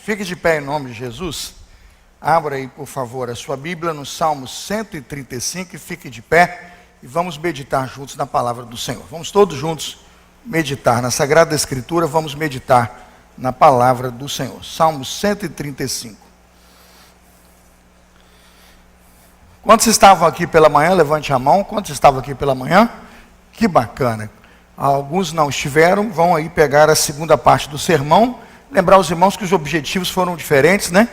Fique de pé em nome de Jesus. Abra aí, por favor, a sua Bíblia no Salmo 135 e fique de pé e vamos meditar juntos na palavra do Senhor. Vamos todos juntos meditar na Sagrada Escritura, vamos meditar na palavra do Senhor. Salmo 135. Quantos estavam aqui pela manhã? Levante a mão. Quantos estavam aqui pela manhã? Que bacana. Alguns não estiveram, vão aí pegar a segunda parte do sermão. Lembrar os irmãos que os objetivos foram diferentes, né?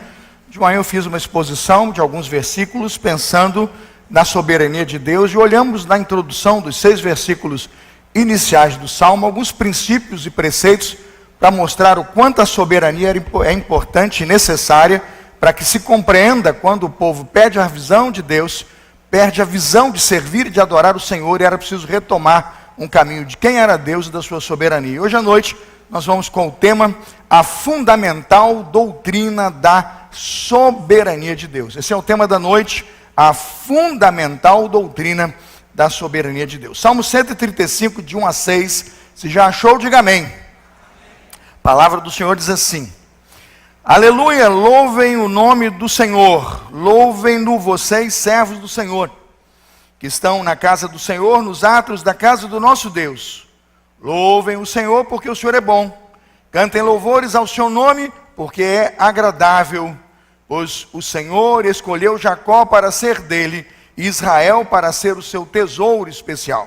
De manhã eu fiz uma exposição de alguns versículos pensando na soberania de Deus e olhamos na introdução dos 6 versículos iniciais do Salmo alguns princípios e preceitos para mostrar o quanto a soberania é importante e necessária para que se compreenda quando o povo perde a visão de Deus, perde a visão de servir e de adorar o Senhor, e era preciso retomar um caminho de quem era Deus e da sua soberania. E hoje à noite nós vamos com o tema a fundamental doutrina da soberania de Deus. Esse é o tema da noite, a fundamental doutrina da soberania de Deus. Salmo 135, de 1 a 6, se já achou, diga amém. A palavra do Senhor diz assim: Aleluia, louvem o nome do Senhor, louvem-no vocês, servos do Senhor, que estão na casa do Senhor, nos átrios da casa do nosso Deus. Louvem o Senhor, porque o Senhor é bom. Cantem louvores ao seu nome, porque é agradável. Pois o Senhor escolheu Jacó para ser dele, e Israel para ser o seu tesouro especial.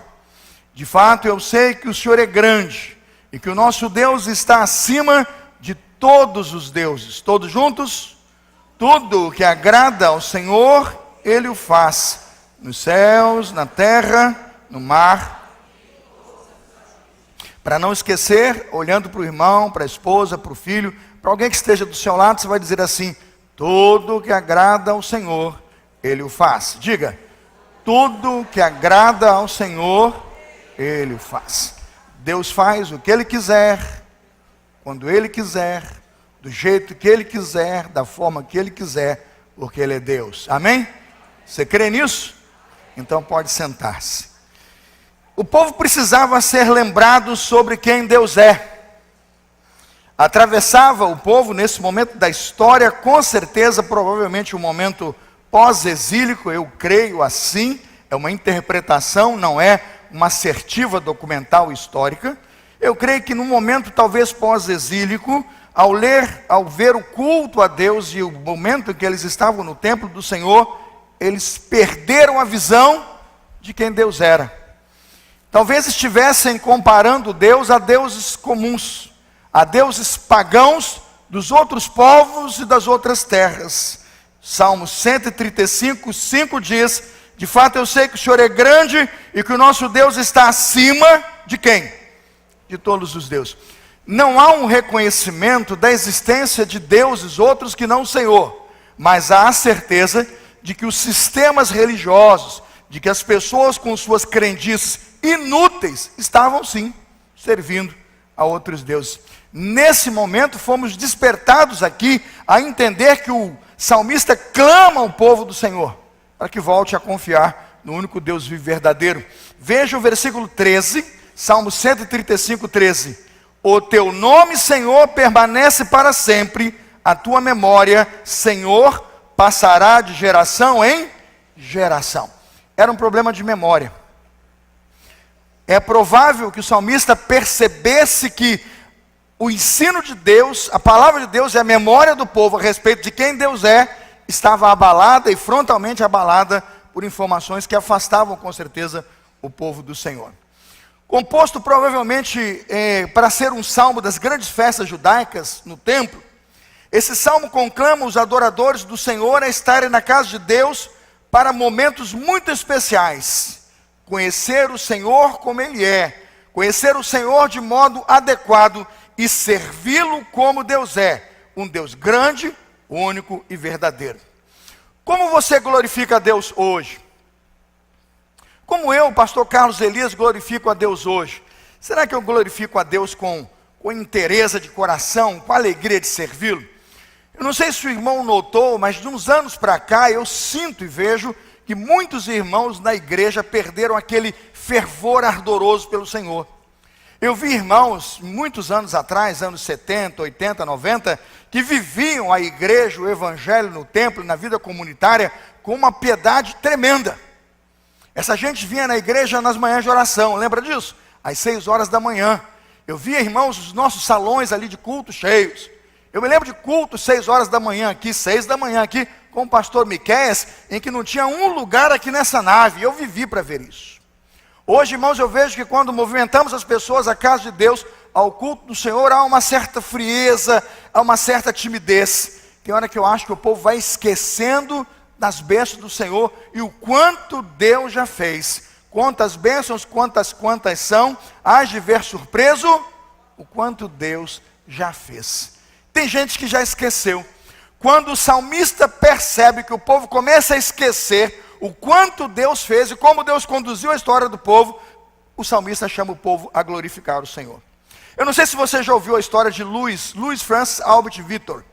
De fato, eu sei que o Senhor é grande, e que o nosso Deus está acima de todos os deuses. Todos juntos? Tudo o que agrada ao Senhor, Ele o faz. Nos céus, na terra, no mar. Para não esquecer, olhando para o irmão, para a esposa, para o filho, para alguém que esteja do seu lado, você vai dizer assim: tudo que agrada ao Senhor, Ele o faz. Diga: tudo que agrada ao Senhor, Ele o faz. Deus faz o que Ele quiser, quando Ele quiser, do jeito que Ele quiser, da forma que Ele quiser, porque Ele é Deus. Amém? Você crê nisso? Então pode sentar-se. O povo precisava ser lembrado sobre quem Deus é. Atravessava o povo nesse momento da história, com certeza, provavelmente um momento pós-exílico, eu creio assim, é uma interpretação, não é uma assertiva documental histórica. Eu creio que num momento talvez pós-exílico, ao ver o culto a Deus e o momento em que eles estavam no templo do Senhor, eles perderam a visão de quem Deus era. Talvez estivessem comparando Deus a deuses comuns, a deuses pagãos dos outros povos e das outras terras. Salmo 135, 5 diz: de fato eu sei que o Senhor é grande e que o nosso Deus está acima de quem? De todos os deuses. Não há um reconhecimento da existência de deuses outros que não o Senhor, mas há a certeza de que os sistemas religiosos, de que as pessoas com suas crendices inúteis estavam sim servindo a outros deuses. Nesse momento fomos despertados aqui a entender que o salmista clama ao povo do Senhor para que volte a confiar no único Deus vivo e verdadeiro. Veja o versículo 13, Salmo 135, 13. O teu nome, Senhor, permanece para sempre, a tua memória, Senhor, passará de geração em geração. Era um problema de memória. É provável que o salmista percebesse que o ensino de Deus, a palavra de Deus e a memória do povo a respeito de quem Deus é, estava abalada e frontalmente abalada por informações que afastavam com certeza o povo do Senhor. Composto provavelmente para ser um salmo das grandes festas judaicas no templo, esse salmo conclama os adoradores do Senhor a estarem na casa de Deus para momentos muito especiais. Conhecer o Senhor como Ele é, conhecer o Senhor de modo adequado e servi-lo como Deus é, um Deus grande, único e verdadeiro. Como você glorifica a Deus hoje? Como eu, pastor Carlos Elias, glorifico a Deus hoje? Será que eu glorifico a Deus com inteireza de coração, com alegria de servi-lo? Eu não sei se o irmão notou, mas de uns anos para cá eu sinto e vejo que muitos irmãos na igreja perderam aquele fervor ardoroso pelo Senhor. Eu vi irmãos, muitos anos atrás, anos 70, 80, 90, que viviam a igreja, o evangelho no templo, na vida comunitária, com uma piedade tremenda. Essa gente vinha na igreja nas manhãs de oração, lembra disso? Às 6 horas da manhã. Eu via, irmãos, os nossos salões ali de culto cheios. Eu me lembro de culto 6 horas da manhã aqui, 6 da manhã aqui, com o pastor Miqueias, em que não tinha um lugar aqui nessa nave. Eu vivi para ver isso. Hoje, irmãos, eu vejo que quando movimentamos as pessoas à casa de Deus, ao culto do Senhor, há uma certa frieza, há uma certa timidez. Tem hora que eu acho que o povo vai esquecendo das bênçãos do Senhor e o quanto Deus já fez. Quantas bênçãos, quantas são, hás de ver surpreso o quanto Deus já fez. Tem gente que já esqueceu. Quando o salmista percebe que o povo começa a esquecer o quanto Deus fez e como Deus conduziu a história do povo, o salmista chama o povo a glorificar o Senhor. Eu não sei se você já ouviu a história de Louis Francis Albert Victor.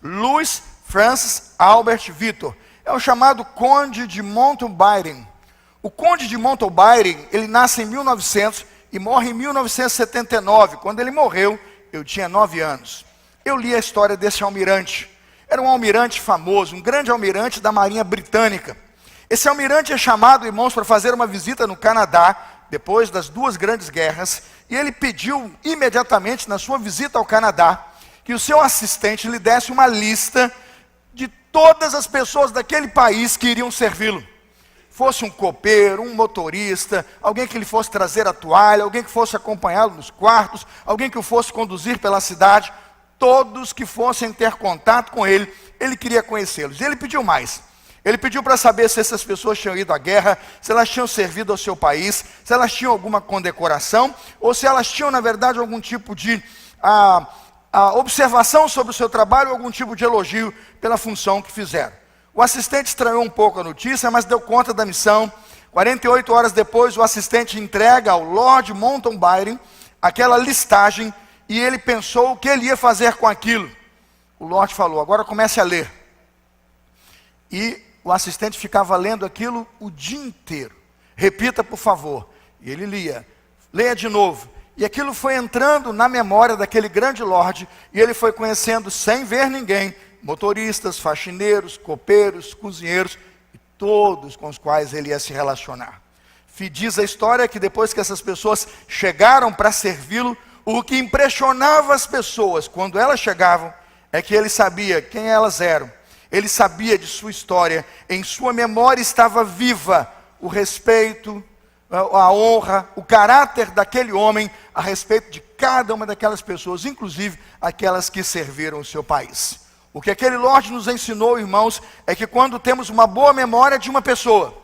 Louis Francis Albert Victor é o chamado Conde de Montauban. O Conde de Montauban, ele nasce em 1900 e morre em 1979. Quando ele morreu, eu tinha 9 anos. Eu li a história desse almirante. Era um almirante famoso, um grande almirante da Marinha Britânica. Esse almirante é chamado, irmãos, para fazer uma visita no Canadá, depois das 2 grandes guerras, e ele pediu imediatamente, na sua visita ao Canadá, que o seu assistente lhe desse uma lista de todas as pessoas daquele país que iriam servi-lo. Fosse um copeiro, um motorista, alguém que lhe fosse trazer a toalha, alguém que fosse acompanhá-lo nos quartos, alguém que o fosse conduzir pela cidade, todos que fossem ter contato com ele, ele queria conhecê-los. E ele pediu mais. Ele pediu para saber se essas pessoas tinham ido à guerra, se elas tinham servido ao seu país, se elas tinham alguma condecoração, ou se elas tinham, na verdade, algum tipo de observação sobre o seu trabalho, ou algum tipo de elogio pela função que fizeram. O assistente estranhou um pouco a notícia, mas deu conta da missão. 48 horas depois, o assistente entrega ao Lord Mountbatten aquela listagem, e ele pensou o que ele ia fazer com aquilo. O Lord falou: agora comece a ler. E o assistente ficava lendo aquilo o dia inteiro. Repita, por favor. E ele lia. Leia de novo. E aquilo foi entrando na memória daquele grande lorde, e ele foi conhecendo, sem ver ninguém, motoristas, faxineiros, copeiros, cozinheiros, e todos com os quais ele ia se relacionar. Diz a história que depois que essas pessoas chegaram para servi-lo, o que impressionava as pessoas quando elas chegavam, é que ele sabia quem elas eram. Ele sabia de sua história, em sua memória estava viva o respeito, a honra, o caráter daquele homem a respeito de cada uma daquelas pessoas, inclusive aquelas que serviram o seu país. O que aquele Lorde nos ensinou, irmãos, é que quando temos uma boa memória de uma pessoa,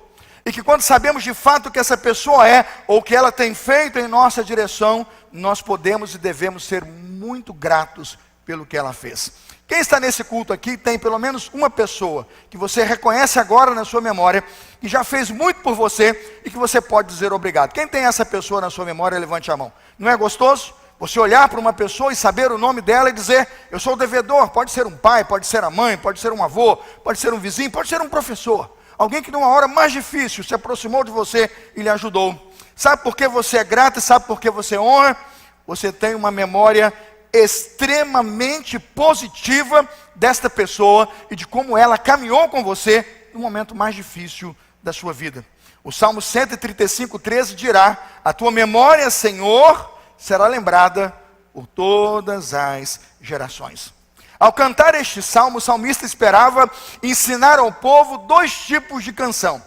e que quando sabemos de fato o que essa pessoa é, ou o que ela tem feito em nossa direção, nós podemos e devemos ser muito gratos pelo que ela fez. Quem está nesse culto aqui tem pelo menos uma pessoa que você reconhece agora na sua memória, que já fez muito por você e que você pode dizer obrigado. Quem tem essa pessoa na sua memória, levante a mão. Não é gostoso? Você olhar para uma pessoa e saber o nome dela e dizer: eu sou o devedor. Pode ser um pai, pode ser a mãe, pode ser um avô, pode ser um vizinho, pode ser um professor. Alguém que numa hora mais difícil se aproximou de você e lhe ajudou. Sabe por que você é grato e sabe por que você honra? Você tem uma memória extremamente positiva desta pessoa e de como ela caminhou com você no momento mais difícil da sua vida. O Salmo 135:13 dirá: a tua memória, Senhor, será lembrada por todas as gerações. Ao cantar este salmo, o salmista esperava ensinar ao povo 2 tipos de canção.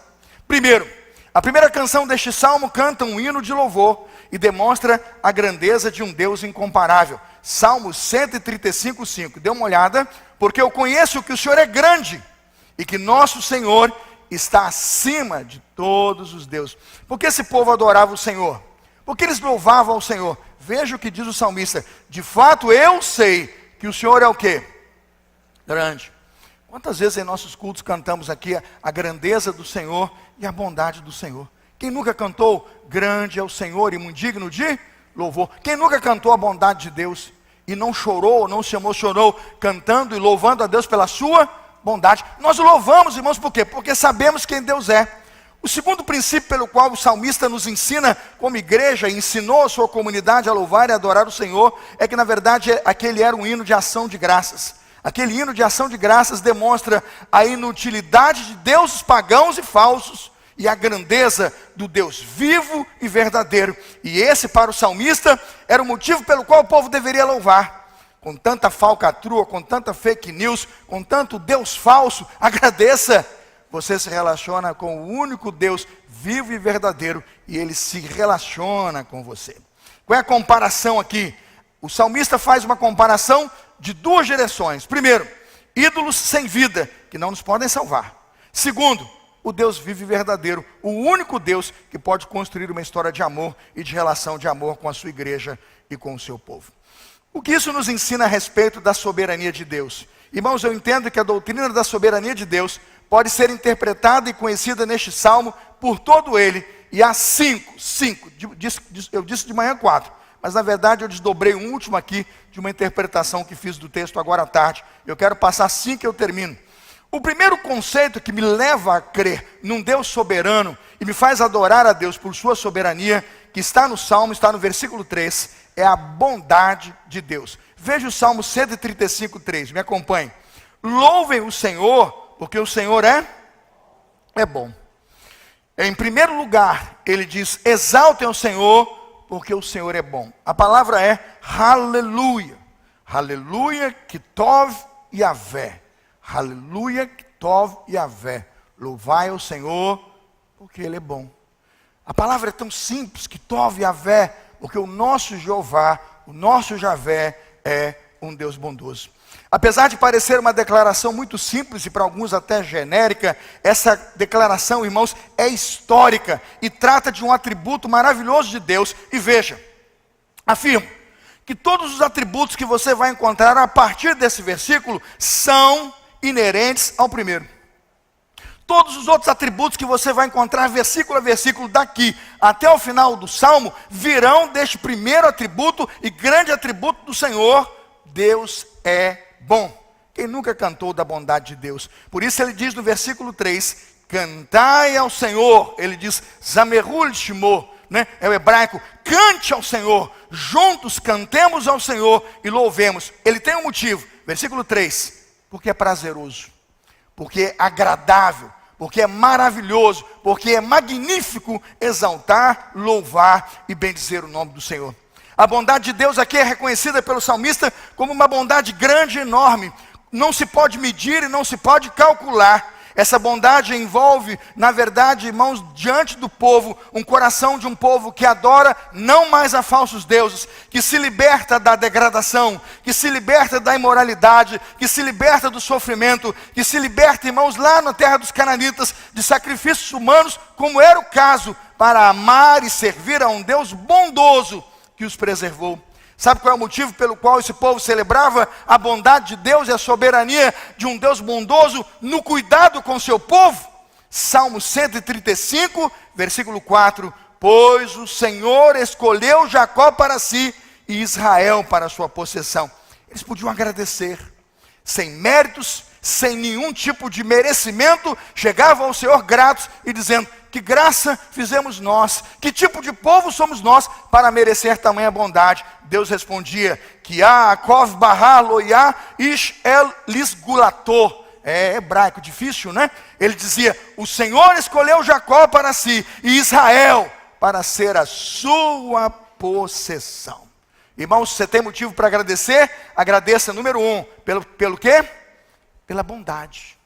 Primeiro, a primeira canção deste salmo canta um hino de louvor e demonstra a grandeza de um Deus incomparável. Salmo 135:5. Dê uma olhada, porque eu conheço que o Senhor é grande e que nosso Senhor está acima de todos os deuses. Por que esse povo adorava o Senhor? Porque eles louvavam ao Senhor. Veja o que diz o salmista: de fato eu sei que o Senhor é o quê? Grande. Quantas vezes em nossos cultos cantamos aqui a grandeza do Senhor e a bondade do Senhor? Quem nunca cantou grande é o Senhor e muito digno de louvor? Quem nunca cantou a bondade de Deus e não chorou, não se emocionou cantando e louvando a Deus pela sua bondade? Nós o louvamos, irmãos, por quê? Porque sabemos quem Deus é. O segundo princípio pelo qual o salmista nos ensina como igreja, e ensinou a sua comunidade a louvar e adorar o Senhor, é que na verdade aquele era um hino de ação de graças. Aquele hino de ação de graças demonstra a inutilidade de deuses pagãos e falsos e a grandeza do Deus vivo e verdadeiro. E esse, para o salmista, era o motivo pelo qual o povo deveria louvar. Com tanta falcatrua, com tanta fake news, com tanto Deus falso, agradeça. Você se relaciona com o único Deus vivo e verdadeiro, e Ele se relaciona com você. Qual é a comparação aqui? O salmista faz uma comparação de duas direções. Primeiro, ídolos sem vida, que não nos podem salvar. Segundo, o Deus vivo e verdadeiro, o único Deus que pode construir uma história de amor e de relação de amor com a sua igreja e com o seu povo. O que isso nos ensina a respeito da soberania de Deus? Irmãos, eu entendo que a doutrina da soberania de Deus pode ser interpretada e conhecida neste salmo por todo ele. E há cinco, eu disse de manhã 4, mas na verdade eu desdobrei um último aqui de uma interpretação que fiz do texto agora à tarde. Eu quero passar 5 e eu termino. O primeiro conceito que me leva a crer num Deus soberano e me faz adorar a Deus por sua soberania, que está no Salmo, está no versículo 3, é a bondade de Deus. Veja o Salmo 135, 3, me acompanhe. Louvem o Senhor, porque o Senhor é bom. Em primeiro lugar, ele diz, exaltem o Senhor, porque o Senhor é bom. A palavra é aleluia. Aleluia, que tov Yavé. Aleluia, que tov Yavé. Louvai ao Senhor, porque Ele é bom. A palavra é tão simples, que tov Yavé, porque o nosso Jeová, o nosso Javé é um Deus bondoso. Apesar de parecer uma declaração muito simples e para alguns até genérica, essa declaração, irmãos, é histórica e trata de um atributo maravilhoso de Deus. E veja, afirmo que todos os atributos que você vai encontrar a partir desse versículo são inerentes ao primeiro. Todos os outros atributos que você vai encontrar versículo a versículo daqui até o final do Salmo virão deste primeiro atributo e grande atributo do Senhor: Deus é bom. Quem nunca cantou da bondade de Deus? Por isso ele diz no versículo 3, cantai ao Senhor. Ele diz, zamerul shmo, né? É o hebraico, cante ao Senhor. Juntos cantemos ao Senhor e louvemos. Ele tem um motivo, versículo 3, porque é prazeroso, porque é agradável, porque é maravilhoso, porque é magnífico exaltar, louvar e bendizer o nome do Senhor. A bondade de Deus aqui é reconhecida pelo salmista como uma bondade grande e enorme. Não se pode medir e não se pode calcular. Essa bondade envolve, na verdade, irmãos, diante do povo, um coração de um povo que adora não mais a falsos deuses, que se liberta da degradação, que se liberta da imoralidade, que se liberta do sofrimento, que se liberta, irmãos, lá na terra dos cananitas, de sacrifícios humanos, como era o caso, para amar e servir a um Deus bondoso que os preservou. Sabe qual é o motivo pelo qual esse povo celebrava a bondade de Deus e a soberania de um Deus bondoso no cuidado com seu povo? Salmo 135, versículo 4. Pois o Senhor escolheu Jacó para si e Israel para sua possessão. Eles podiam agradecer, sem méritos, sem nenhum tipo de merecimento, chegavam ao Senhor gratos e dizendo, que graça fizemos nós, que tipo de povo somos nós para merecer tamanha bondade? Deus respondia, que Yaakov bará loiá ish el lisgulator. É hebraico, difícil, né? Ele dizia, o Senhor escolheu Jacó para si e Israel para ser a sua possessão. Irmãos, você tem motivo para agradecer? Agradeça, número 1, pelo quê? Pela bondade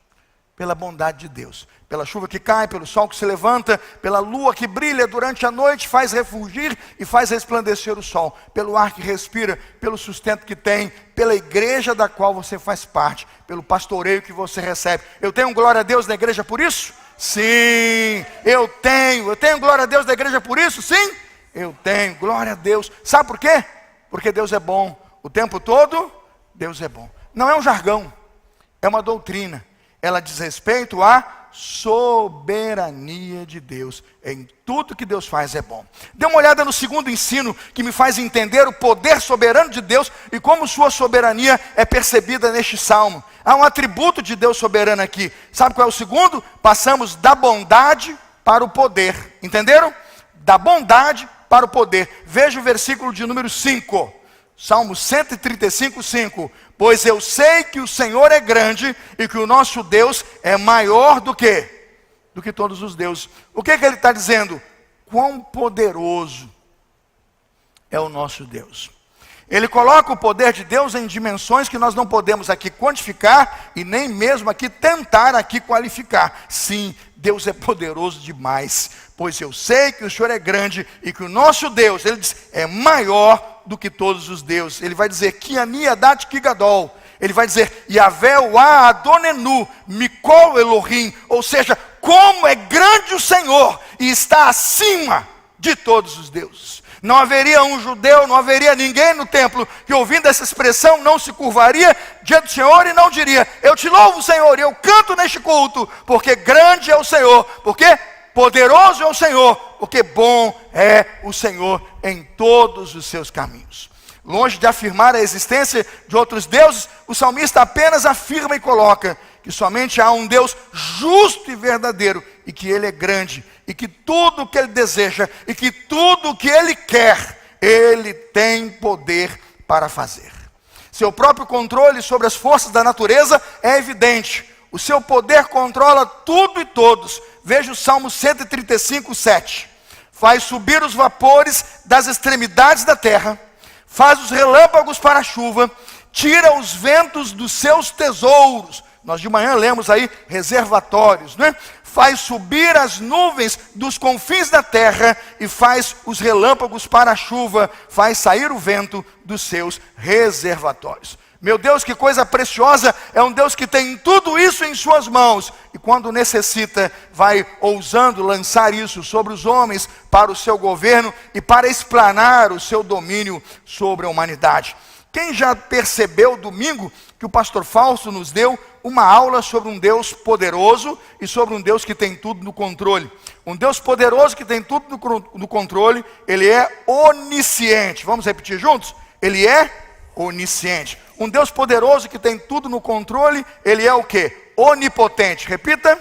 de Deus. Pela chuva que cai, pelo sol que se levanta, pela lua que brilha durante a noite, faz refulgir e faz resplandecer o sol, pelo ar que respira, pelo sustento que tem, pela igreja da qual você faz parte, pelo pastoreio que você recebe. Eu tenho glória a Deus na igreja por isso? Sim, eu tenho glória a Deus da igreja por isso? Sim, eu tenho, glória a Deus. Sabe por quê? Porque Deus é bom, o tempo todo Deus é bom. Não é um jargão, é uma doutrina. Ela diz respeito à soberania de Deus. Em tudo que Deus faz é bom. Dê uma olhada no segundo ensino que me faz entender o poder soberano de Deus e como sua soberania é percebida neste salmo. Há um atributo de Deus soberano aqui. Sabe qual é o segundo? Passamos da bondade para o poder. Entenderam? Da bondade para o poder. Veja o versículo de número 5. Salmo 135, 5. Pois eu sei que o Senhor é grande e que o nosso Deus é maior do que todos os deuses. O que ele está dizendo? Quão poderoso é o nosso Deus. Ele coloca o poder de Deus em dimensões que nós não podemos aqui quantificar e nem mesmo aqui tentar aqui qualificar. Sim, Deus é poderoso demais, pois eu sei que o Senhor é grande e que o nosso Deus, ele diz, é maior do que todos os deuses. Ele vai dizer, Kiani Adat Kigadol. Ele vai dizer, Yahvé Wa Adonenu, Mikol Elohim. Ou seja, como é grande o Senhor e está acima de todos os deuses. Não haveria um judeu, não haveria ninguém no templo que ouvindo essa expressão não se curvaria diante do Senhor e não diria, eu te louvo, Senhor, e eu canto neste culto, porque grande é o Senhor, porque poderoso é o Senhor, porque bom é o Senhor em todos os seus caminhos. Longe de afirmar a existência de outros deuses, o salmista apenas afirma e coloca que somente há um Deus justo e verdadeiro, e que Ele é grande, e que tudo o que Ele deseja, e que tudo o que Ele quer, Ele tem poder para fazer. Seu próprio controle sobre as forças da natureza é evidente. O seu poder controla tudo e todos. Veja o Salmo 135, 7. Faz subir os vapores das extremidades da terra, faz os relâmpagos para a chuva, tira os ventos dos seus tesouros. Nós de manhã lemos aí reservatórios, né? Faz subir as nuvens dos confins da terra e faz os relâmpagos para a chuva, faz sair o vento dos seus reservatórios. Meu Deus, que coisa preciosa, é um Deus que tem tudo isso em suas mãos, e quando necessita, vai ousando lançar isso sobre os homens, para o seu governo, e para explanar o seu domínio sobre a humanidade. Quem já percebeu domingo que o pastor Fausto nos deu uma aula sobre um Deus poderoso e sobre um Deus que tem tudo no controle? Um Deus poderoso que tem tudo no controle, Ele é onisciente. Vamos repetir juntos? Ele é onisciente. Um Deus poderoso que tem tudo no controle, Ele é o quê? Onipotente. Repita.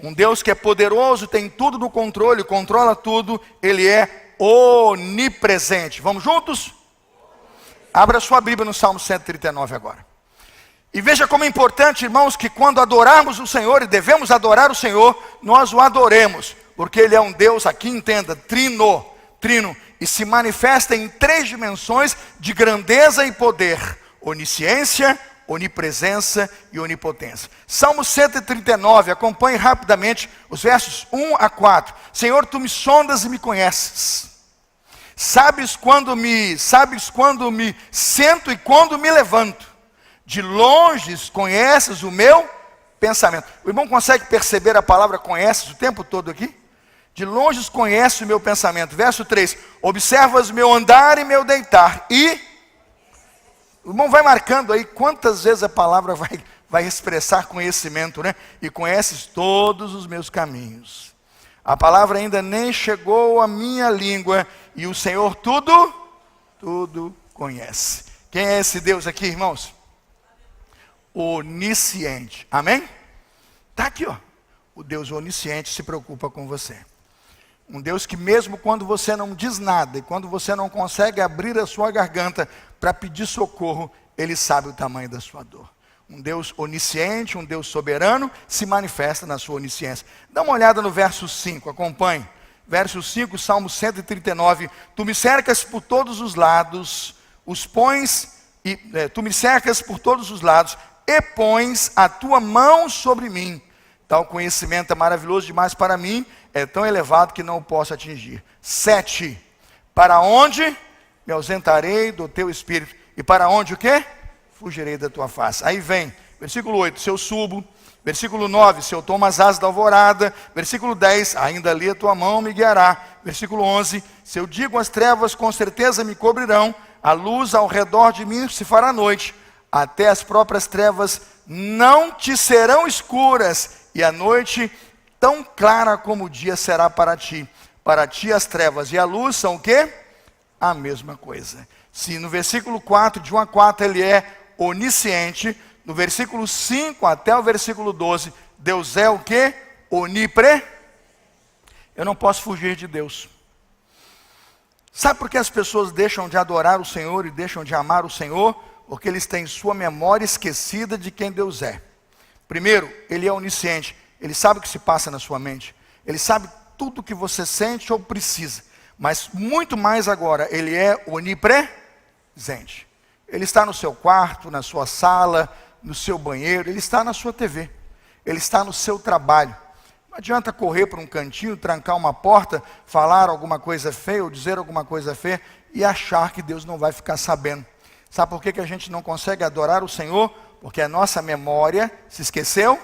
Um Deus que é poderoso, tem tudo no controle, controla tudo, Ele é onipresente. Vamos juntos? Abra sua Bíblia no Salmo 139 agora. E veja como é importante, irmãos, que quando adorarmos o Senhor, e devemos adorar o Senhor, nós o adoremos, porque Ele é um Deus, aqui entenda, trino, e se manifesta em 3 dimensões de grandeza e poder: onisciência, onipresença e onipotência. Salmo 139, acompanhe rapidamente os versos 1 a 4. Senhor, Tu me sondas e me conheces. Sabes quando me sento e quando me levanto. De longe conheces o meu pensamento. O irmão consegue perceber a palavra conheces o tempo todo aqui? De longe conheces o meu pensamento. Verso 3. Observas meu andar e meu deitar. E o irmão vai marcando aí quantas vezes a palavra vai expressar conhecimento, né? E conheces todos os meus caminhos. A palavra ainda nem chegou à minha língua, e o Senhor tudo conhece. Quem é esse Deus aqui, irmãos? Onisciente. Amém? Está aqui, ó. O Deus onisciente se preocupa com você. Um Deus que mesmo quando você não diz nada, e quando você não consegue abrir a sua garganta para pedir socorro, Ele sabe o tamanho da sua dor. Um Deus onisciente, um Deus soberano, se manifesta na sua onisciência. Dá uma olhada no verso 5, acompanhe. Verso 5, Salmo 139. Tu me cercas por todos os lados, tu me cercas por todos os lados, e pões a tua mão sobre mim. Tal conhecimento é maravilhoso demais para mim, é tão elevado que não o posso atingir. 7. Para onde me ausentarei do teu espírito? E para onde o quê? Fugirei da tua face. Aí vem, versículo 8, se eu subo. Versículo 9, se eu tomo as asas da alvorada. Versículo 10, ainda ali a tua mão me guiará. Versículo 11, se eu digo as trevas com certeza me cobrirão, a luz ao redor de mim se fará noite. Até as próprias trevas não te serão escuras, e a noite tão clara como o dia será para ti. Para ti as trevas e a luz são o quê? A mesma coisa. Se no versículo 4, de 1 a 4, Ele é onisciente, no versículo 5 até o versículo 12, Deus é o quê? eu não posso fugir de Deus. Sabe por que as pessoas deixam de adorar o Senhor e deixam de amar o Senhor? Porque eles têm sua memória esquecida de quem Deus é. Primeiro, Ele é onisciente. Ele sabe o que se passa na sua mente. Ele sabe tudo o que você sente ou precisa. Mas muito mais agora, Ele é onipresente. Ele está no seu quarto, na sua sala, no seu banheiro. Ele está na sua TV. Ele está no seu trabalho. Não adianta correr para um cantinho, trancar uma porta, falar alguma coisa feia ou dizer alguma coisa feia e achar que Deus não vai ficar sabendo. Sabe por que a gente não consegue adorar o Senhor? Porque a nossa memória se esqueceu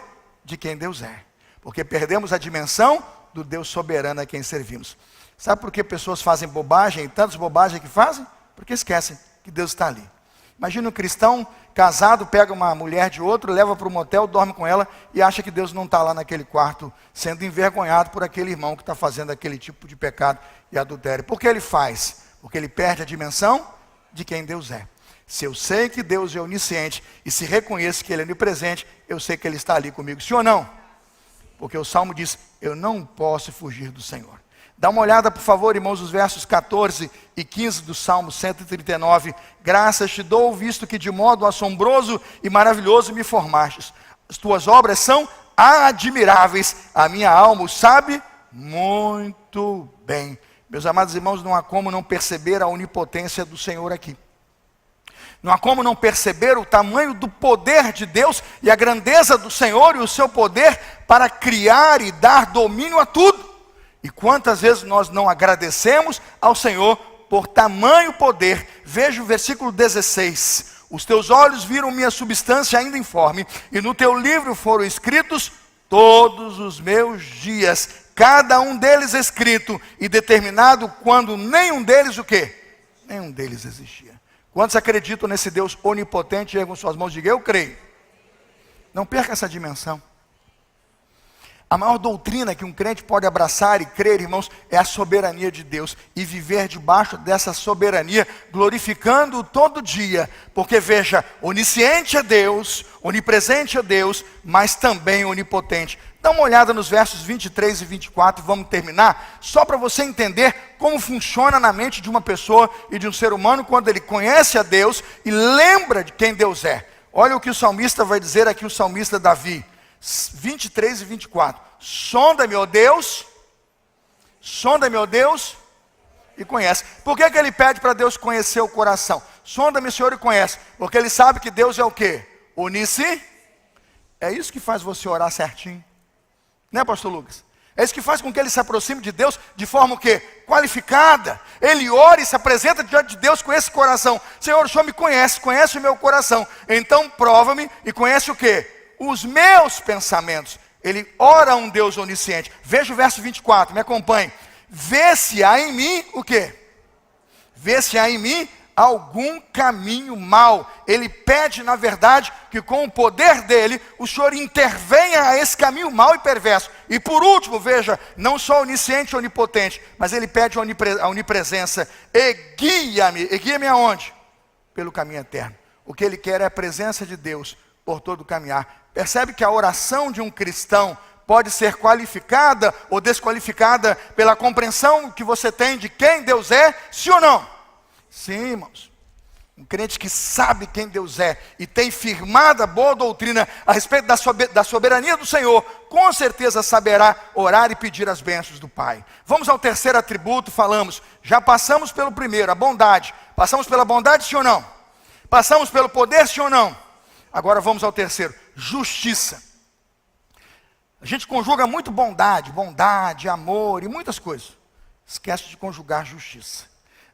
de quem Deus é. Porque perdemos a dimensão do Deus soberano a quem servimos. Sabe por que pessoas fazem bobagem, tantas bobagens que fazem? Porque esquecem que Deus está ali. Imagina um cristão casado, pega uma mulher de outro, leva para um motel, dorme com ela e acha que Deus não está lá naquele quarto, sendo envergonhado por aquele irmão que está fazendo aquele tipo de pecado e adultério. Por que ele faz? Porque ele perde a dimensão de quem Deus é. Se eu sei que Deus é onisciente e se reconheço que Ele é onipresente, eu sei que Ele está ali comigo. Sim ou não? Porque o Salmo diz, eu não posso fugir do Senhor. Dá uma olhada, por favor, irmãos, os versos 14 e 15 do Salmo 139. Graças te dou, visto que de modo assombroso e maravilhoso me formastes. As tuas obras são admiráveis. A minha alma o sabe muito bem. Meus amados irmãos, não há como não perceber a onipotência do Senhor aqui. Não há como não perceber o tamanho do poder de Deus e a grandeza do Senhor e o seu poder para criar e dar domínio a tudo. E quantas vezes nós não agradecemos ao Senhor por tamanho poder. Veja o versículo 16. Os teus olhos viram minha substância ainda informe, e no teu livro foram escritos todos os meus dias, cada um deles escrito e determinado, quando nenhum deles o quê? Nenhum deles existia. Quantos acreditam nesse Deus onipotente? Ergam suas mãos e digam, eu creio. Não perca essa dimensão. A maior doutrina que um crente pode abraçar e crer, irmãos, é a soberania de Deus. E viver debaixo dessa soberania, glorificando-o todo dia. Porque veja, onisciente é Deus, onipresente é Deus, mas também onipotente. Dá uma olhada nos versos 23 e 24 e vamos terminar, só para você entender como funciona na mente de uma pessoa e de um ser humano quando ele conhece a Deus e lembra de quem Deus é. Olha o que o salmista vai dizer aqui, o salmista Davi, 23 e 24. Sonda-me, ó Deus, e conhece. Por que ele pede para Deus conhecer o coração? Sonda-me, Senhor, e conhece. Porque ele sabe que Deus é o quê? Onisciente. É isso que faz você orar certinho. Né, pastor Lucas? É isso que faz com que ele se aproxime de Deus de forma o quê? Qualificada. Ele ora e se apresenta diante de Deus com esse coração. Senhor, o Senhor me conhece, conhece o meu coração. Então prova-me e conhece o quê? Os meus pensamentos. Ele ora a um Deus onisciente. Veja o verso 24, me acompanhe. Vê se há em mim o quê? Vê se há em mim algum caminho mau. Ele pede, na verdade, que com o poder dele, o Senhor intervenha a esse caminho mau e perverso. E por último, veja, não só onisciente e onipotente, mas ele pede a onipresença. E guia-me aonde? Pelo caminho eterno. O que ele quer é a presença de Deus por todo o caminhar. Percebe que a oração de um cristão pode ser qualificada ou desqualificada pela compreensão que você tem de quem Deus é, sim ou não? Sim, irmãos. Um crente que sabe quem Deus é e tem firmada a boa doutrina a respeito da soberania do Senhor, com certeza saberá orar e pedir as bênçãos do Pai. Vamos ao terceiro atributo, falamos, já passamos pelo primeiro, a bondade. Passamos pela bondade, sim ou não? Passamos pelo poder, sim ou não? Agora vamos ao terceiro, justiça. A gente conjuga muito bondade, amor e muitas coisas. Esquece de conjugar justiça.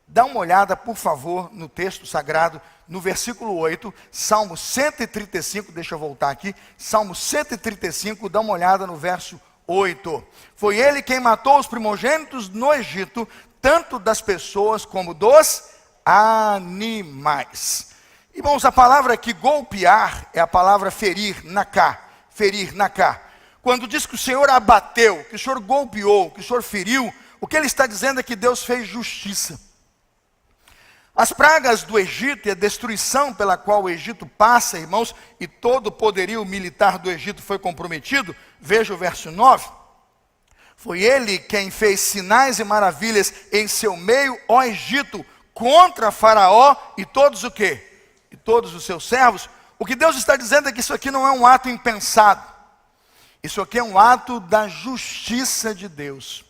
Dá uma olhada, por favor, no texto sagrado, no versículo 8, Salmo 135, deixa eu voltar aqui, Salmo 135, dá uma olhada no verso 8. Foi ele quem matou os primogênitos no Egito, tanto das pessoas como dos animais. Irmãos, a palavra aqui, golpear, é a palavra ferir, naká. Quando diz que o Senhor abateu, que o Senhor golpeou, que o Senhor feriu, o que ele está dizendo é que Deus fez justiça. As pragas do Egito e a destruição pela qual o Egito passa, irmãos, e todo o poderio militar do Egito foi comprometido, veja o verso 9, Foi ele quem fez sinais e maravilhas em seu meio, ó Egito, contra Faraó e todos o quê? E todos os seus servos. O que Deus está dizendo é que isso aqui não é um ato impensado. Isso aqui é um ato da justiça de Deus.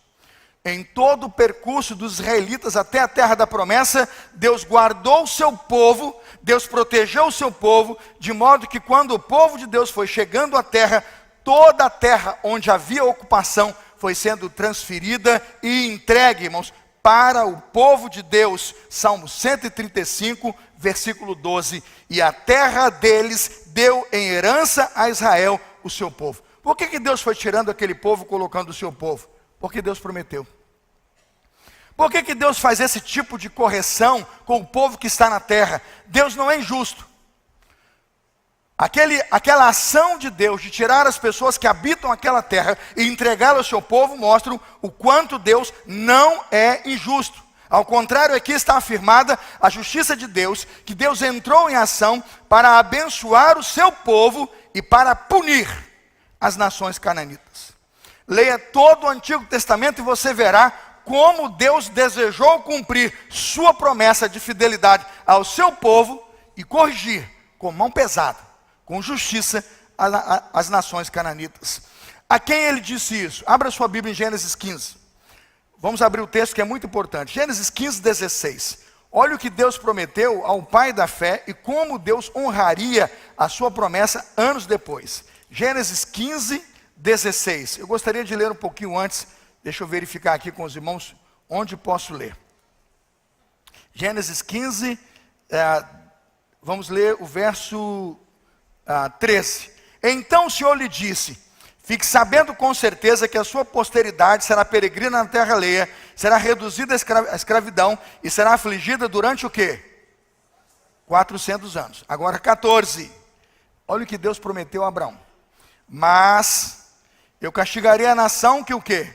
Em todo o percurso dos israelitas até a terra da promessa, Deus guardou o seu povo, Deus protegeu o seu povo, de modo que quando o povo de Deus foi chegando à terra, toda a terra onde havia ocupação foi sendo transferida e entregue, irmãos, para o povo de Deus. Salmo 135, versículo 12. E a terra deles deu em herança a Israel, o seu povo. Por que Deus foi tirando aquele povo, colocando o seu povo? Porque Deus prometeu. Por que Deus faz esse tipo de correção com o povo que está na terra? Deus não é injusto. Aquela ação de Deus de tirar as pessoas que habitam aquela terra e entregá-la ao seu povo mostram o quanto Deus não é injusto. Ao contrário, aqui está afirmada a justiça de Deus, que Deus entrou em ação para abençoar o seu povo e para punir as nações cananitas. Leia todo o Antigo Testamento e você verá como Deus desejou cumprir sua promessa de fidelidade ao seu povo e corrigir com mão pesada, com justiça, as nações cananitas. A quem ele disse isso? Abra sua Bíblia em Gênesis 15. Vamos abrir o texto que é muito importante. Gênesis 15, 16. Olha o que Deus prometeu ao pai da fé e como Deus honraria a sua promessa anos depois. Gênesis 15, 16. Eu gostaria de ler um pouquinho antes. Deixa eu verificar aqui com os irmãos onde posso ler. Gênesis 15, vamos ler o verso 13. Então o Senhor lhe disse: fique sabendo com certeza que a sua posteridade será peregrina na terra alheia, será reduzida à escravidão e será afligida durante o quê? 400 anos. Agora 14. Olha o que Deus prometeu a Abraão. Mas eu castigarei a nação que o quê?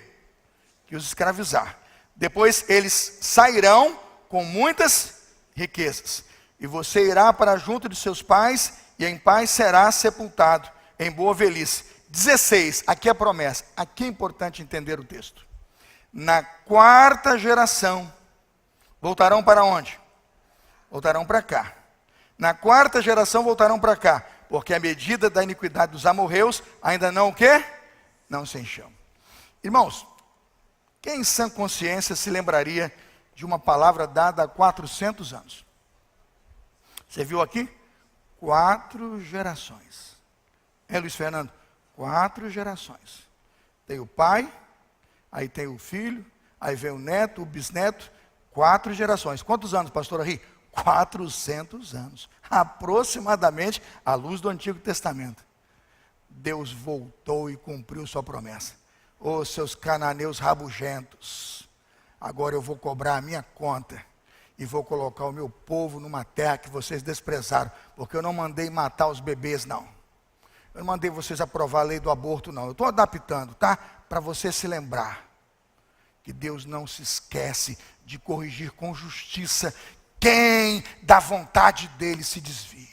Que os escravizar. Depois eles sairão com muitas riquezas. E você irá para junto de seus pais e em paz será sepultado em boa velhice. 16, aqui é a promessa. Aqui é importante entender o texto. Na quarta geração, voltarão para onde? Voltarão para cá. Na quarta geração voltarão para cá, porque a medida da iniquidade dos amorreus ainda não o quê? Não se encheu. Irmãos, quem em sã consciência se lembraria de uma palavra dada há 400 anos? Você viu aqui? 4 gerações. Luiz Fernando? 4 gerações. Tem o pai, aí tem o filho, aí vem o neto, o bisneto. 4 gerações. Quantos anos, pastor Ari? 400 anos. Aproximadamente à luz do Antigo Testamento. Deus voltou e cumpriu sua promessa. Ô seus cananeus rabugentos, agora eu vou cobrar a minha conta e vou colocar o meu povo numa terra que vocês desprezaram, porque eu não mandei matar os bebês, não. Eu não mandei vocês aprovar a lei do aborto, não. Eu estou adaptando, tá? Para você se lembrar que Deus não se esquece de corrigir com justiça quem da vontade dele se desvia.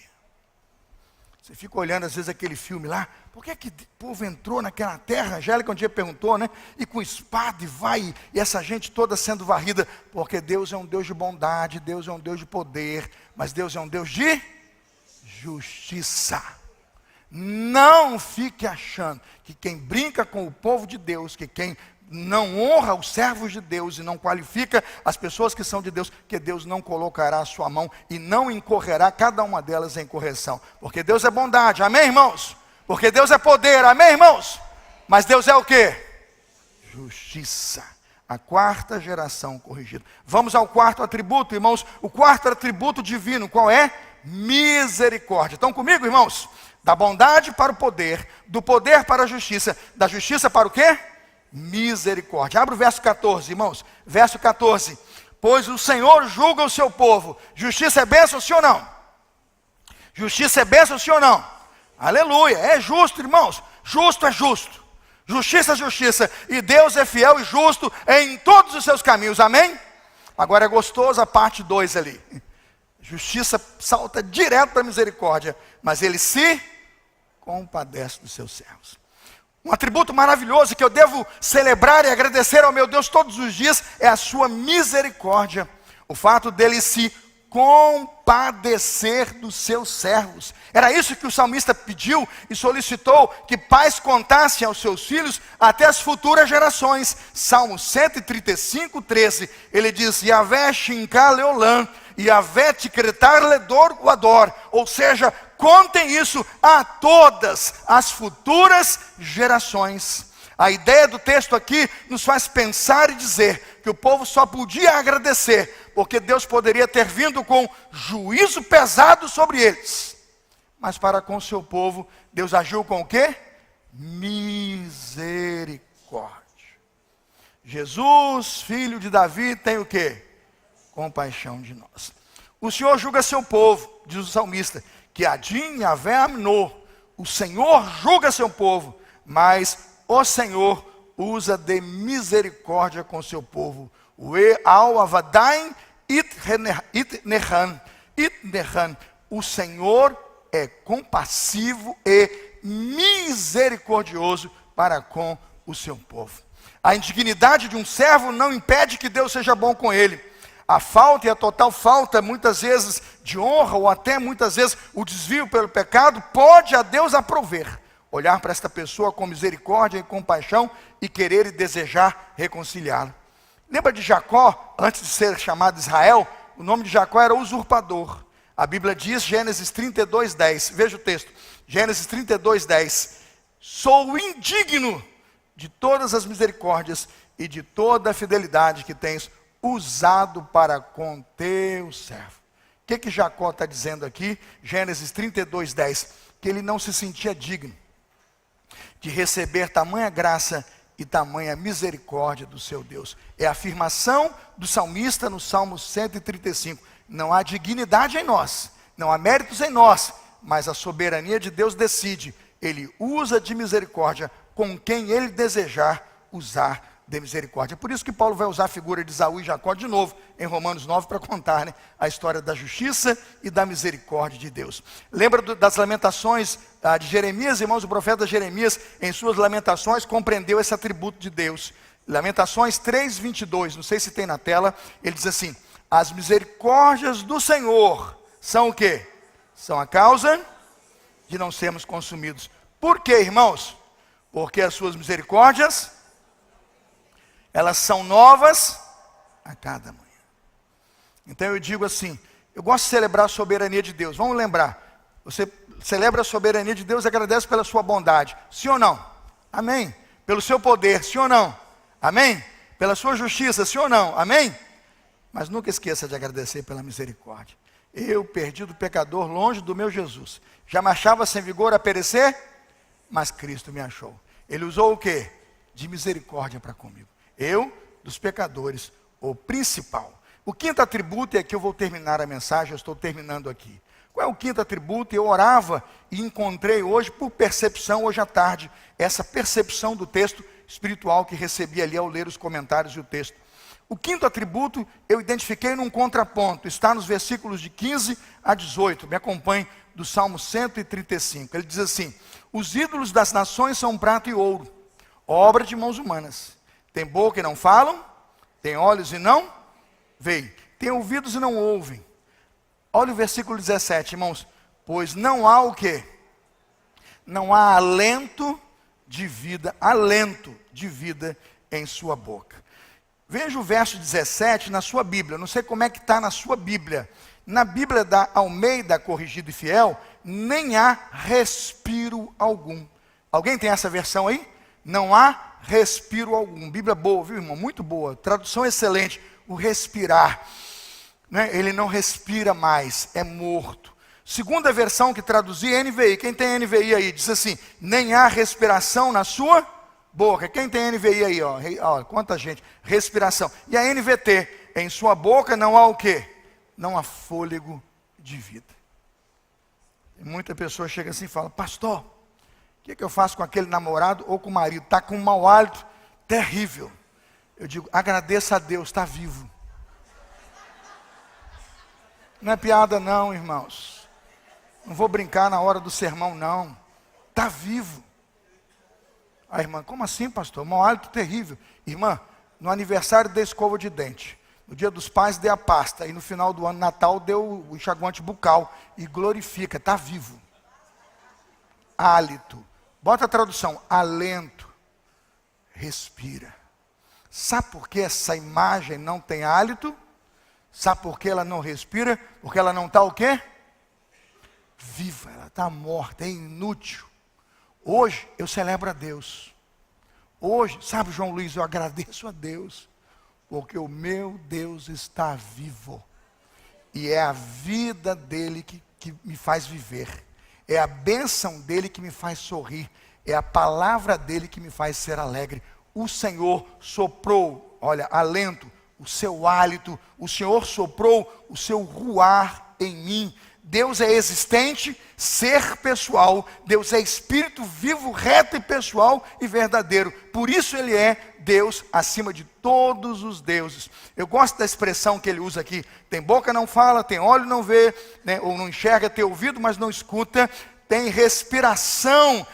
Você fica olhando às vezes aquele filme lá, por que o povo entrou naquela terra? A Angélica um dia perguntou, né? E com espada e vai, e essa gente toda sendo varrida. Porque Deus é um Deus de bondade, Deus é um Deus de poder, mas Deus é um Deus de justiça. Não fique achando que quem brinca com o povo de Deus, que quem não honra os servos de Deus e não qualifica as pessoas que são de Deus, que Deus não colocará a sua mão e não incorrerá cada uma delas em correção. Porque Deus é bondade, amém, irmãos? Porque Deus é poder, amém, irmãos? Mas Deus é o quê? Justiça. A quarta geração corrigida. Vamos ao quarto atributo, irmãos. O quarto atributo divino, qual é? Misericórdia. Estão comigo, irmãos? Da bondade para o poder, do poder para a justiça, da justiça para o quê? Misericórdia. Abra o verso 14, irmãos. Verso 14. Pois o Senhor julga o seu povo. Justiça é bênção, sim ou não? Justiça é bênção, sim ou não? Aleluia. É justo, irmãos. Justo é justo. Justiça é justiça. E Deus é fiel e justo em todos os seus caminhos. Amém? Agora é gostoso a parte 2 ali. Justiça salta direto para a misericórdia. Mas ele se compadece dos seus servos. Um atributo maravilhoso que eu devo celebrar e agradecer ao meu Deus todos os dias é a sua misericórdia. O fato dele se compadecer dos seus servos. Era isso que o salmista pediu e solicitou, que pais contassem aos seus filhos até as futuras gerações. Salmo 135, 13, ele diz: Yahvé Shinká Leolã, Yahvé Tikretar Ledor Uador. Ou seja, contem isso a todas as futuras gerações. A ideia do texto aqui nos faz pensar e dizer que o povo só podia agradecer, porque Deus poderia ter vindo com juízo pesado sobre eles. Mas para com o seu povo, Deus agiu com o quê? Misericórdia. Jesus, filho de Davi, tem o quê? Compaixão de nós. O Senhor julga seu povo, diz o salmista, que Adim Yahvé Aminô. O Senhor julga seu povo, mas o Senhor usa de misericórdia com seu povo. O Senhor é compassivo e misericordioso para com o seu povo. A indignidade de um servo não impede que Deus seja bom com ele. A falta e a total falta, muitas vezes, de honra, ou até muitas vezes o desvio pelo pecado, pode a Deus aprover. Olhar para esta pessoa com misericórdia e compaixão e querer e desejar reconciliá-la. Lembra de Jacó, antes de ser chamado Israel? O nome de Jacó era usurpador. A Bíblia diz, Gênesis 32, 10. Veja o texto. Gênesis 32, 10. Sou indigno de todas as misericórdias e de toda a fidelidade que tens usado para com teu servo. O que Jacó está dizendo aqui? Gênesis 32, 10. Que ele não se sentia digno de receber tamanha graça e tamanha misericórdia do seu Deus. É a afirmação do salmista no Salmo 135. Não há dignidade em nós, não há méritos em nós, mas a soberania de Deus decide. Ele usa de misericórdia com quem ele desejar usar de misericórdia. É por isso que Paulo vai usar a figura de Esaú e Jacó de novo, em Romanos 9, para contar, a história da justiça e da misericórdia de Deus. Lembra das lamentações de Jeremias, irmãos? O profeta Jeremias, em suas lamentações, compreendeu esse atributo de Deus. Lamentações 3, 22, não sei se tem na tela, ele diz assim: as misericórdias do Senhor são o quê? São a causa de não sermos consumidos. Por quê, irmãos? Porque as suas misericórdias, elas são novas a cada manhã. Então eu digo assim, eu gosto de celebrar a soberania de Deus. Vamos lembrar, você celebra a soberania de Deus e agradece pela sua bondade. Sim ou não? Amém. Pelo seu poder, sim ou não? Amém. Pela sua justiça, sim ou não? Amém. Mas nunca esqueça de agradecer pela misericórdia. Eu, perdido pecador, longe do meu Jesus, já me achava sem vigor a perecer, mas Cristo me achou. Ele usou o quê? De misericórdia para comigo. Eu, dos pecadores, o principal. O quinto atributo, é que eu vou terminar a mensagem, eu estou terminando aqui. Qual é o quinto atributo? Eu orava e encontrei hoje, por percepção, hoje à tarde, essa percepção do texto espiritual que recebi ali ao ler os comentários e o texto. O quinto atributo, eu identifiquei num contraponto, está nos versículos de 15 a 18, me acompanhe, do Salmo 135. Ele diz assim: os ídolos das nações são prata e ouro, obra de mãos humanas. Tem boca e não falam, tem olhos e não veem, tem ouvidos e não ouvem. Olha o versículo 17, irmãos. Pois não há o quê? Não há alento de vida em sua boca. Veja o verso 17 na sua Bíblia. Não sei como é que está na sua Bíblia. Na Bíblia da Almeida Corrigida e Fiel, nem há respiro algum. Alguém tem essa versão aí? Não há respiro algum. Bíblia boa, viu, irmão? Muito boa. Tradução excelente. O respirar. Ele não respira mais, é morto. Segunda versão que traduzi é NVI. Quem tem NVI aí? Diz assim: nem há respiração na sua boca. Quem tem NVI aí? Ó, quanta gente. Respiração. E a NVT? Em sua boca não há o quê? Não há fôlego de vida. E muita pessoa chega assim e fala: pastor, o que eu faço com aquele namorado ou com o marido? Está com um mau hálito terrível. Eu digo: agradeça a Deus, está vivo. Não é piada não, irmãos. Não vou brincar na hora do sermão não. Está vivo. A irmã, como assim, pastor? Mau hálito terrível. Irmã, no aniversário da escova de dente, no dia dos pais dê a pasta, e no final do ano, Natal, deu o enxaguante bucal, e glorifica, está vivo. Hálito. Bota a tradução, alento. Respira. Sabe por que essa imagem não tem hálito? Sabe por que ela não respira? Porque ela não está o quê? Viva, ela está morta, é inútil. Hoje eu celebro a Deus. Hoje, sabe, João Luiz, eu agradeço a Deus, porque o meu Deus está vivo. E é a vida dele que me faz viver. É a bênção dele que me faz sorrir. É a palavra dele que me faz ser alegre. O Senhor soprou, olha, alento, o seu hálito. O Senhor soprou o seu ruar em mim. Deus é existente, ser pessoal. Deus é espírito vivo, reto e pessoal e verdadeiro. Por isso ele é Deus acima de todos os deuses. Eu gosto da expressão que ele usa aqui. Tem boca, não fala, tem olho, não vê, né? Ou não enxerga, tem ouvido, mas não escuta. Tem respiração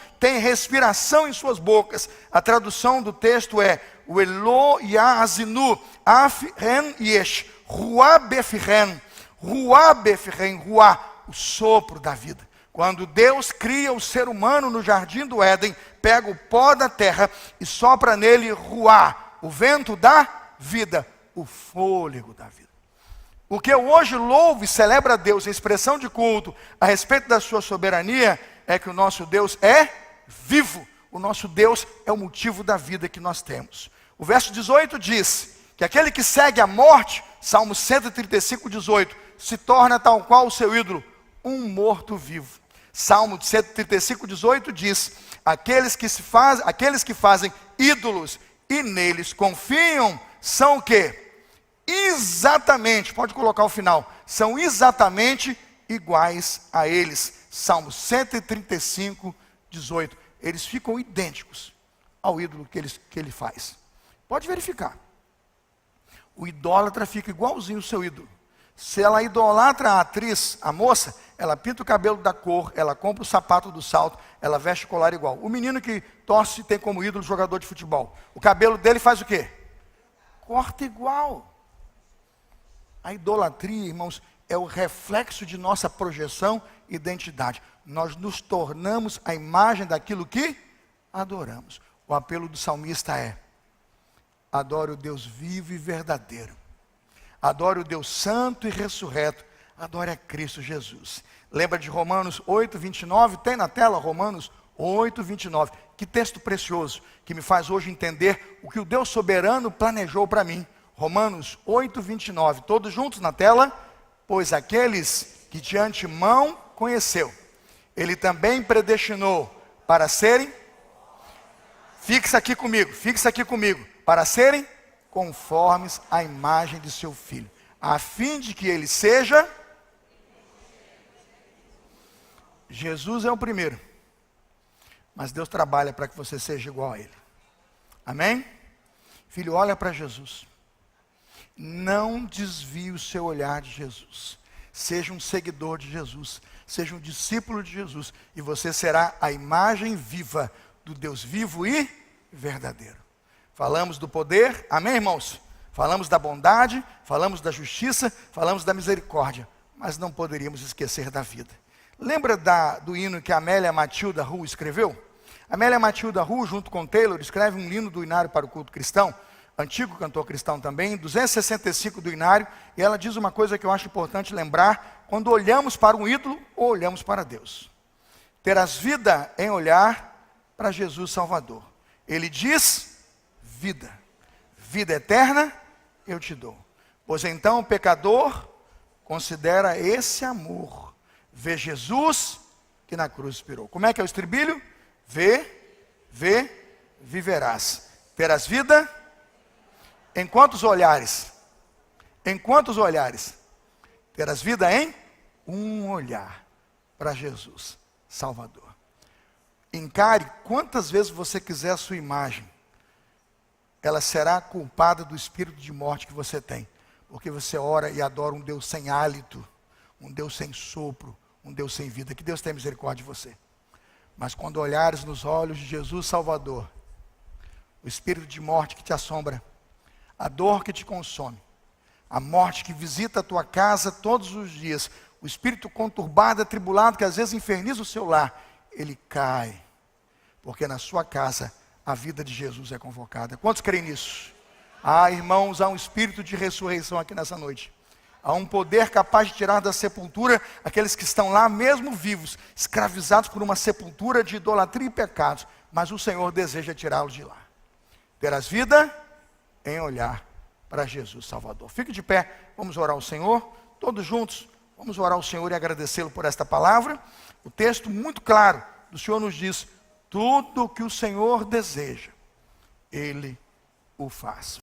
em suas bocas. A tradução do texto é o Elo Yazinu, Af Ren Yesh, Ruah Befren. Ruah Befren, Ruah, o sopro da vida. Quando Deus cria o ser humano no jardim do Éden, pega o pó da terra e sopra nele Ruah, o vento da vida, o fôlego da vida. O que eu hoje louvo e celebro a Deus em expressão de culto a respeito da sua soberania é que o nosso Deus é vivo. O nosso Deus é o motivo da vida que nós temos. O verso 18 diz que aquele que segue a morte, Salmo 135, 18, se torna tal qual o seu ídolo, um morto-vivo. Salmo 135, 18 diz, aqueles que fazem ídolos e neles confiam, são o quê? Exatamente, pode colocar o final, são exatamente iguais a eles. Salmo 135, 18. Eles ficam idênticos ao ídolo que ele faz. Pode verificar. O idólatra fica igualzinho ao seu ídolo. Se ela idolatra a atriz, a moça, ela pinta o cabelo da cor, ela compra o sapato do salto, ela veste o colar igual. O menino que torce tem como ídolo jogador de futebol. O cabelo dele faz o quê? Corta igual. A idolatria, irmãos, é o reflexo de nossa projeção e identidade. Nós nos tornamos a imagem daquilo que adoramos. O apelo do salmista é: adore o Deus vivo e verdadeiro. Adore o Deus santo e ressurreto. Adore a Cristo Jesus. Lembra de Romanos 8, 29? Tem na tela Romanos 8, 29. Que texto precioso, que me faz hoje entender o que o Deus soberano planejou para mim. Romanos 8, 29. Todos juntos na tela? Pois aqueles que de antemão conheceu, ele também predestinou para serem, fixa aqui comigo, para serem conformes à imagem de seu Filho, a fim de que ele seja, Jesus é o primeiro, mas Deus trabalha para que você seja igual a Ele, amém? Filho, olha para Jesus, não desvie o seu olhar de Jesus, seja um seguidor de Jesus, seja um discípulo de Jesus, e você será a imagem viva do Deus vivo e verdadeiro. Falamos do poder, amém, irmãos? Falamos da bondade, falamos da justiça, falamos da misericórdia, mas não poderíamos esquecer da vida. Lembra do hino que a Amélia Matilda Ru escreveu? Amélia Matilda Ru, junto com Taylor, escreve um hino do Inário para o Culto Cristão, antigo cantor cristão também, 265 do Inário, e ela diz uma coisa que eu acho importante lembrar, quando olhamos para um ídolo ou olhamos para Deus. Terás vida em olhar para Jesus Salvador. Ele diz: vida, vida eterna eu te dou. Pois então o pecador considera esse amor, vê Jesus que na cruz expirou. Como é que é o estribilho? Vê, viverás. Terás vida em quantos olhares? Em quantos olhares? Terás vida em um olhar para Jesus Salvador. Encare quantas vezes você quiser a sua imagem, ela será culpada do espírito de morte que você tem, porque você ora e adora um Deus sem hálito, um Deus sem sopro, um Deus sem vida. Que Deus tenha misericórdia de você. Mas quando olhares nos olhos de Jesus Salvador, o espírito de morte que te assombra, a dor que te consome, a morte que visita a tua casa todos os dias, o espírito conturbado, atribulado, que às vezes inferniza o seu lar, ele cai, porque na sua casa a vida de Jesus é convocada. Quantos creem nisso? Ah, irmãos, há um espírito de ressurreição aqui nessa noite. Há um poder capaz de tirar da sepultura aqueles que estão lá mesmo vivos, escravizados por uma sepultura de idolatria e pecados, mas o Senhor deseja tirá-los de lá. Terás vida em olhar para Jesus Salvador. Fique de pé, vamos orar ao Senhor, todos juntos, vamos orar ao Senhor e agradecê-lo por esta palavra. O texto muito claro do Senhor nos diz, tudo o que o Senhor deseja, Ele o faz.